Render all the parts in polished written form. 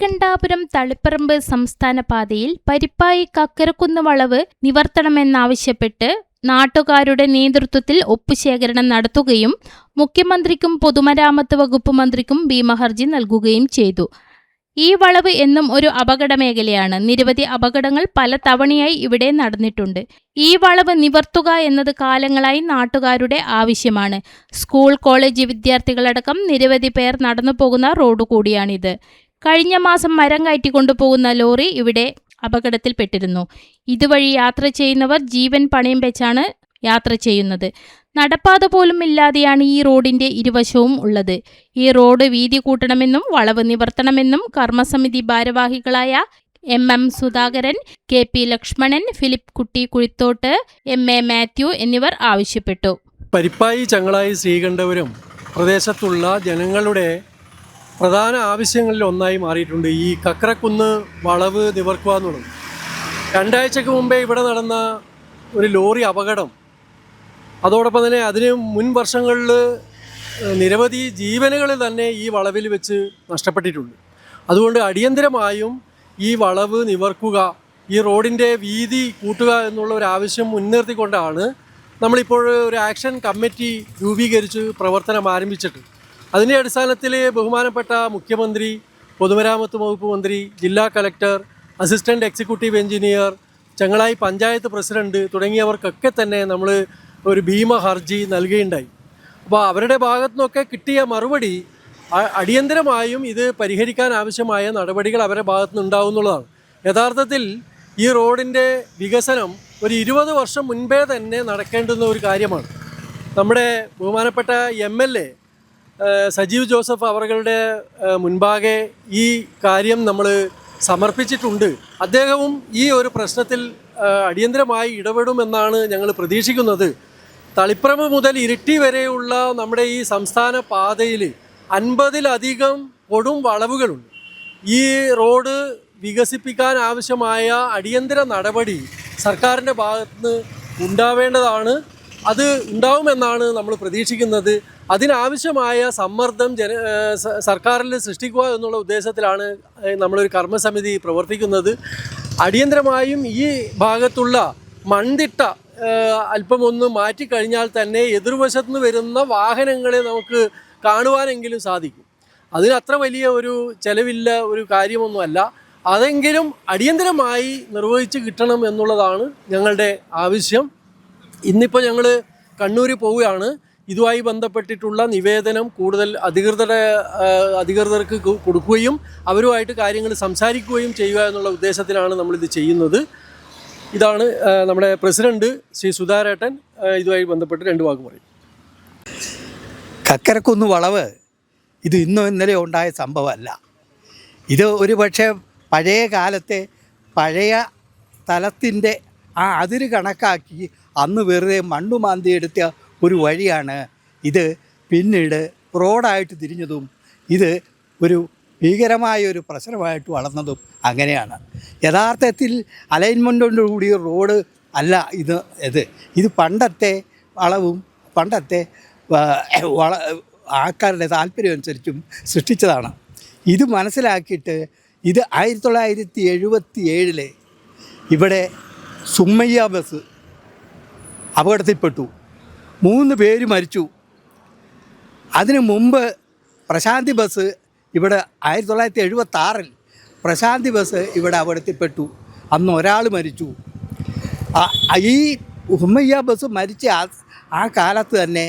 ശ്രീകണ്ഠാപുരം തളിപ്പറമ്പ് സംസ്ഥാന പാതയിൽ പരിപ്പായി കക്കരക്കുന്ന് വളവ് നിവർത്തണമെന്നാവശ്യപ്പെട്ട് നാട്ടുകാരുടെ നേതൃത്വത്തിൽ ഒപ്പുശേഖരണം നടത്തുകയും മുഖ്യമന്ത്രിക്കും പൊതുമരാമത്ത് വകുപ്പ് മന്ത്രിക്കും ഭീമഹർജി നൽകുകയും ചെയ്തു. ഈ വളവ് എന്നും ഒരു അപകട മേഖലയാണ്. നിരവധി അപകടങ്ങൾ പല തവണയായി ഇവിടെ നടന്നിട്ടുണ്ട്. ഈ വളവ് നിവർത്തുക എന്നത് കാലങ്ങളായി നാട്ടുകാരുടെ ആവശ്യമാണ്. സ്കൂൾ കോളേജ് വിദ്യാർത്ഥികളടക്കം നിരവധി പേർ നടന്നു പോകുന്ന റോഡ് കൂടിയാണിത്. കഴിഞ്ഞ മാസം മരം കയറ്റിക്കൊണ്ടുപോകുന്ന ലോറി ഇവിടെ അപകടത്തിൽപ്പെട്ടിരുന്നു. ഇതുവഴി യാത്ര ചെയ്യുന്നവർ ജീവൻ പണയം വെച്ചാണ് യാത്ര ചെയ്യുന്നത്. നടപ്പാത പോലും ഇല്ലാതെയാണ് ഈ റോഡിന്റെ ഇരുവശവും ഉള്ളത്. ഈ റോഡ് വീതി കൂട്ടണമെന്നും വളവ് നിവർത്തണമെന്നും കർമ്മസമിതി ഭാരവാഹികളായ MM Sudhakaran, KP Lakshmanan, Philip കുട്ടി കുഴിത്തോട്ട്, MA മാത്യു എന്നിവർ ആവശ്യപ്പെട്ടു. പരിപ്പായി, ചങ്ങളായി, ശ്രീകണ്ഠപുരം പ്രദേശത്തുള്ള ജനങ്ങളുടെ പ്രധാന ആവശ്യങ്ങളിൽ ഒന്നായി മാറിയിട്ടുണ്ട് ഈ കക്കരക്കുന്ന് വളവ് നിവർക്കുക എന്നുള്ളത്. 2 ആഴ്ചക്ക് മുമ്പേ ഇവിടെ നടന്ന ഒരു ലോറി അപകടം, അതോടൊപ്പം തന്നെ അതിന് മുൻ വർഷങ്ങളിൽ നിരവധി ജീവനുകൾ തന്നെ ഈ വളവിൽ വെച്ച് നഷ്ടപ്പെട്ടിട്ടുണ്ട്. അതുകൊണ്ട് അടിയന്തരമായും ഈ വളവ് നിവർക്കുക, ഈ റോഡിൻ്റെ വീതി കൂട്ടുക എന്നുള്ള ഒരു ആവശ്യം മുൻനിർത്തിക്കൊണ്ടാണ് നമ്മളിപ്പോൾ ഒരു ആക്ഷൻ കമ്മിറ്റി രൂപീകരിച്ച് പ്രവർത്തനം ആരംഭിച്ചിട്ട്. അതിൻ്റെ അടിസ്ഥാനത്തിൽ ബഹുമാനപ്പെട്ട മുഖ്യമന്ത്രി, പൊതുമരാമത്ത് വകുപ്പ് മന്ത്രി, ജില്ലാ collector, assistant executive engineer, Chengalayi panchayat president തുടങ്ങിയവർക്കൊക്കെ തന്നെ നമ്മൾ ഒരു ഭീമ ഹർജി നൽകുകയുണ്ടായി. അപ്പോൾ അവരുടെ ഭാഗത്തു നിന്നൊക്കെ കിട്ടിയ മറുപടി അടിയന്തരമായും ഇത് പരിഹരിക്കാൻ ആവശ്യമായ നടപടികൾ അവരുടെ ഭാഗത്തു നിന്നുണ്ടാവും എന്നുള്ളതാണ്. യഥാർത്ഥത്തിൽ ഈ റോഡിൻ്റെ വികസനം ഒരു 20 വർഷം മുൻപേ തന്നെ നടക്കേണ്ടുന്ന ഒരു കാര്യമാണ്. നമ്മുടെ ബഹുമാനപ്പെട്ട MLA സജീവ് ജോസഫ് അവരുടെ മുൻപാകെ ഈ കാര്യം നമ്മൾ സമർപ്പിച്ചിട്ടുണ്ട്. അദ്ദേഹവും ഈ ഒരു പ്രശ്നത്തിൽ അടിയന്തരമായി ഇടപെടുമെന്നാണ് ഞങ്ങൾ പ്രതീക്ഷിക്കുന്നത്. തളിപ്പറമ്പ് മുതൽ ഇരിട്ടി വരെയുള്ള നമ്മുടെ ഈ സംസ്ഥാന പാതയിൽ 50-ലധികം കൊടും വളവുകളുണ്ട്. ഈ റോഡ് വികസിപ്പിക്കാൻ ആവശ്യമായ അടിയന്തര നടപടി സർക്കാരിൻ്റെ ഭാഗത്തുനിന്ന് ഉണ്ടാവേണ്ടതാണ്. അത് ഉണ്ടാവുമെന്നാണ് നമ്മൾ പ്രതീക്ഷിക്കുന്നത്. അതിനാവശ്യമായ സമ്മർദ്ദം സർക്കാരിൽ സൃഷ്ടിക്കുക എന്നുള്ള ഉദ്ദേശത്തിലാണ് നമ്മളൊരു കർമ്മസമിതി പ്രവർത്തിക്കുന്നത്. അടിയന്തരമായും ഈ ഭാഗത്തുള്ള മൺതിട്ട അല്പം ഒന്ന് മാറ്റിക്കഴിഞ്ഞാൽ തന്നെ എതിർവശത്തു നിന്ന് വരുന്ന വാഹനങ്ങളെ നമുക്ക് കാണുവാനെങ്കിലും സാധിക്കും. അതിന് അത്ര വലിയ ഒരു ചെലവില്ല, ഒരു കാര്യമൊന്നുമല്ല. അതെങ്കിലും അടിയന്തരമായി നിർവഹിച്ച് കിട്ടണം എന്നുള്ളതാണ് ഞങ്ങളുടെ ആവശ്യം. ഇന്നിപ്പോൾ ഞങ്ങൾ കണ്ണൂർ പോവുകയാണ്. ഇതുമായി ബന്ധപ്പെട്ടിട്ടുള്ള നിവേദനം കൂടുതൽ അധികൃതർക്ക് കൊടുക്കുകയും അവരുമായിട്ട് കാര്യങ്ങൾ സംസാരിക്കുകയും ചെയ്യുക എന്നുള്ള ഉദ്ദേശത്തിലാണ് നമ്മളിത് ചെയ്യുന്നത്. ഇതാണ് നമ്മുടെ പ്രസിഡന്റ് ശ്രീ സുധാരേട്ടൻ ഇതുമായി ബന്ധപ്പെട്ട് 2 വാക്ക് പറയും. കക്കരക്കുന്ന് വളവ് ഇത് ഇന്നോ ഇന്നലെ ഉണ്ടായ സംഭവമല്ല. ഇത് ഒരു പക്ഷേ പഴയ കാലത്തെ പഴയ സ്ഥലത്തിൻ്റെ ആ അതിര് കണക്കാക്കി അന്ന് വെറുതെ മണ്ണുമാന്തി എടുത്ത ഒരു വഴിയാണ് ഇത്. പിന്നീട് റോഡായിട്ട് തിരിഞ്ഞതും ഇത് ഒരു ഭീകരമായൊരു പ്രശ്നമായിട്ട് വളർന്നതും അങ്ങനെയാണ്. യഥാർത്ഥത്തിൽ അലൈൻമെൻറ്റോടുകൂടിയ റോഡ് അല്ല ഇത് പണ്ടത്തെ വളവും പണ്ടത്തെ ആൾക്കാരുടെ താല്പര്യം അനുസരിച്ചും സൃഷ്ടിച്ചതാണ്. ഇത് മനസ്സിലാക്കിയിട്ട് ഇത് 1977 ഇവിടെ സുമ്മയ്യ ബസ് അപകടത്തിൽപ്പെട്ടു. 3 പേര് മരിച്ചു. അതിനു മുമ്പ് പ്രശാന്തി ബസ് ഇവിടെ 1976 പ്രശാന്തി ബസ് ഇവിടെ അപകടത്തിൽപ്പെട്ടു. അന്ന് ഒരാൾ മരിച്ചു. ഈ സുമ്മയ്യ ബസ് മരിച്ച ആ കാലത്ത് തന്നെ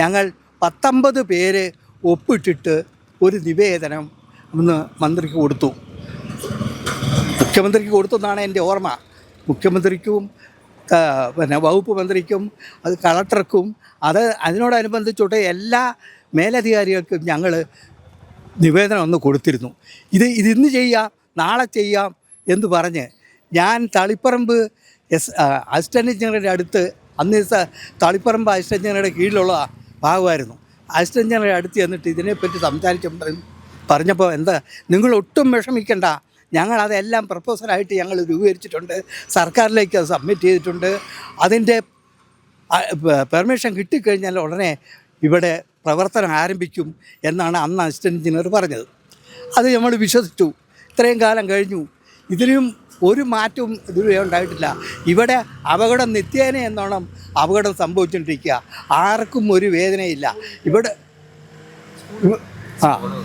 ഞങ്ങൾ 19 പേര് ഒപ്പിട്ടിട്ട് ഒരു നിവേദനം ഒന്ന് മന്ത്രിക്ക് കൊടുത്തു. മുഖ്യമന്ത്രിക്ക് കൊടുത്തെന്നാണ് എൻ്റെ ഓർമ്മ. മുഖ്യമന്ത്രിക്കും പിന്നെ വകുപ്പ് മന്ത്രിക്കും അത് കളക്ടർക്കും അതിനോടനുബന്ധിച്ചോട്ട് എല്ലാ മേലധികാരികൾക്കും ഞങ്ങൾ നിവേദനം ഒന്ന് കൊടുത്തിരുന്നു. ഇതിന്ന് ചെയ്യാം, നാളെ ചെയ്യാം എന്ന് പറഞ്ഞ് ഞാൻ തളിപ്പറമ്പ് അസിസ്റ്റൻ്റ് എഞ്ചിനീയറുടെ അടുത്ത്, അന്ന് തളിപ്പറമ്പ് അസിസ്റ്റൻ്റ് എഞ്ചിനീയറുടെ കീഴിലുള്ള ഭാഗമായിരുന്നു. അസിസ്റ്റൻ്റ് എഞ്ചിനീയറുടെ അടുത്ത് ചെന്നിട്ട് ഇതിനെപ്പറ്റി പറഞ്ഞപ്പോൾ എന്താ, നിങ്ങൾ ഒട്ടും വിഷമിക്കണ്ട, ഞങ്ങളതെല്ലാം പ്രപ്പോസലായിട്ട് ഞങ്ങൾ രൂപീകരിച്ചിട്ടുണ്ട്, സർക്കാരിലേക്ക് അത് സബ്മിറ്റ് ചെയ്തിട്ടുണ്ട്, അതിൻ്റെ പെർമിഷൻ കിട്ടിക്കഴിഞ്ഞാൽ ഉടനെ ഇവിടെ പ്രവർത്തനം ആരംഭിക്കും എന്നാണ് അന്ന് അസിസ്റ്റൻ്റ് എഞ്ചിനീയർ പറഞ്ഞത്. അത് നമ്മൾ വിശ്വസിച്ചു. ഇത്രയും കാലം കഴിഞ്ഞു, ഇതിനും ഒരു മാറ്റവും ഇതുവരെ ഉണ്ടായിട്ടില്ല. ഇവിടെ അപകടം നിത്യേന എന്നോണം അപകടം സംഭവിച്ചുകൊണ്ടിരിക്കുക. ആർക്കും ഒരു വേദനയില്ല.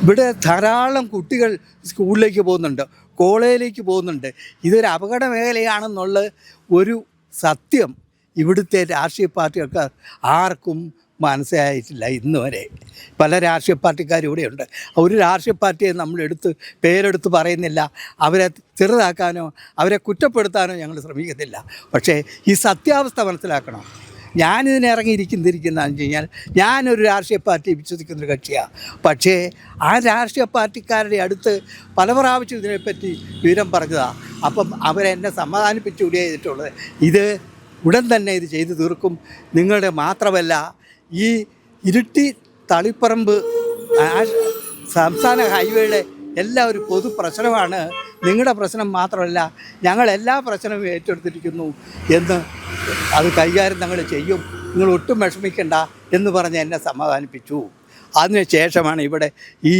ഇവിടെ ധാരാളം കുട്ടികൾ സ്കൂളിലേക്ക് പോകുന്നുണ്ട്, കോളേജിലേക്ക് പോകുന്നുണ്ട്. ഇതൊരു അപകട മേഖലയാണെന്നുള്ള ഒരു സത്യം ഇവിടുത്തെ രാഷ്ട്രീയ പാർട്ടികൾക്ക് ആർക്കും മനസ്സിലായിട്ടില്ല ഇന്ന് വരെ. പല രാഷ്ട്രീയ പാർട്ടിക്കാരും ഇവിടെയുണ്ട്. ഒരു രാഷ്ട്രീയ പാർട്ടിയെ നമ്മളെടുത്ത് പേരെടുത്ത് പറയുന്നില്ല, അവരെ ചെറുതാക്കാനോ അവരെ കുറ്റപ്പെടുത്താനോ ഞങ്ങൾ ശ്രമിക്കുന്നില്ല. പക്ഷേ ഈ സത്യാവസ്ഥ മനസ്സിലാക്കണം. ഞാനിതിനെ ഇറങ്ങിയിരിക്കുന്നതെന്ന് വെച്ച് കഴിഞ്ഞാൽ ഞാനൊരു രാഷ്ട്രീയ പാർട്ടിയെ വിശ്വസിക്കുന്നൊരു കക്ഷിയാണ്. പക്ഷേ ആ രാഷ്ട്രീയ പാർട്ടിക്കാരുടെ അടുത്ത് പല പ്രാവശ്യം ഇതിനെപ്പറ്റി വിവരം പറഞ്ഞതാണ്. അപ്പം അവരെന്നെ സമാധാനിപ്പിച്ചു കൂടിയേ ചെയ്തിട്ടുള്ളത്. ഇത് ഉടൻ തന്നെ ഇത് ചെയ്തു തീർക്കും. നിങ്ങളുടെ മാത്രമല്ല, ഈ ഇരിട്ടി തളിപ്പറമ്പ് സംസ്ഥാന ഹൈവേയുടെ എല്ലാ ഒരു പൊതു പ്രശ്നമാണ്. നിങ്ങളുടെ പ്രശ്നം മാത്രമല്ല, ഞങ്ങളെല്ലാ പ്രശ്നവും ഏറ്റെടുത്തിരിക്കുന്നു എന്ന് അത് കൈകാര്യം ഞങ്ങൾ ചെയ്യും, നിങ്ങൾ ഒട്ടും വിഷമിക്കണ്ട എന്ന് പറഞ്ഞ് എന്നെ സമാധാനിപ്പിച്ചു. അതിന് ശേഷമാണ് ഇവിടെ ഈ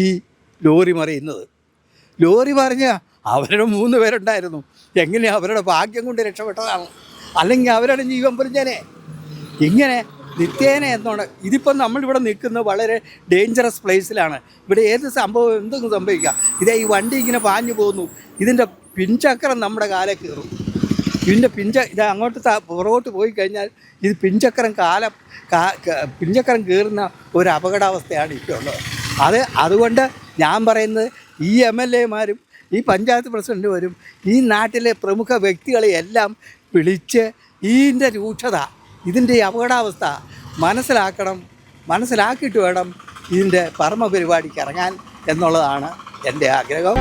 ലോറി മറിയുന്നത്. ലോറി മറിഞ്ഞ് അവരുടെ 3 പേരുണ്ടായിരുന്നു. എങ്ങനെ അവരുടെ ഭാഗ്യം കൊണ്ട് രക്ഷപ്പെട്ടതാണ്, അല്ലെങ്കിൽ അവരുടെ ജീവൻ പൊരിഞ്ഞേനെ. ഇങ്ങനെ നിത്യേന എന്നോണം ഇതിപ്പം നമ്മളിവിടെ നിൽക്കുന്നത് വളരെ ഡേഞ്ചറസ് പ്ലേസിലാണ്. ഇവിടെ ഏത് സംഭവം എന്തെങ്കിലും സംഭവിക്കാം. ഇതേ ഈ വണ്ടി ഇങ്ങനെ പാഞ്ഞു പോകുന്നു, ഇതിൻ്റെ പിൻചക്രം നമ്മുടെ കാലെ കയറും. ഇതിൻ്റെ ഇത് അങ്ങോട്ട് പുറകോട്ട് പോയി കഴിഞ്ഞാൽ ഇത് പിൻചക്രം പിൻചക്രം കയറുന്ന ഒരു അപകടാവസ്ഥയാണ് ഇപ്പോൾ ഉള്ളത്. അതുകൊണ്ട് ഞാൻ പറയുന്നത് ഈ MLA മാരും ഈ പഞ്ചായത്ത് പ്രസിഡൻറ്റുമാരും ഈ നാട്ടിലെ പ്രമുഖ വ്യക്തികളെ എല്ലാം വിളിച്ച് ഇതിൻ്റെ രൂക്ഷത, ഇതിൻ്റെ അപകടാവസ്ഥ മനസ്സിലാക്കണം. മനസ്സിലാക്കിയിട്ട് വേണം ഇതിൻ്റെ പരമപരിപാടിക്ക് ഇറങ്ങാൻ എന്നുള്ളതാണ് എൻ്റെ ആഗ്രഹം.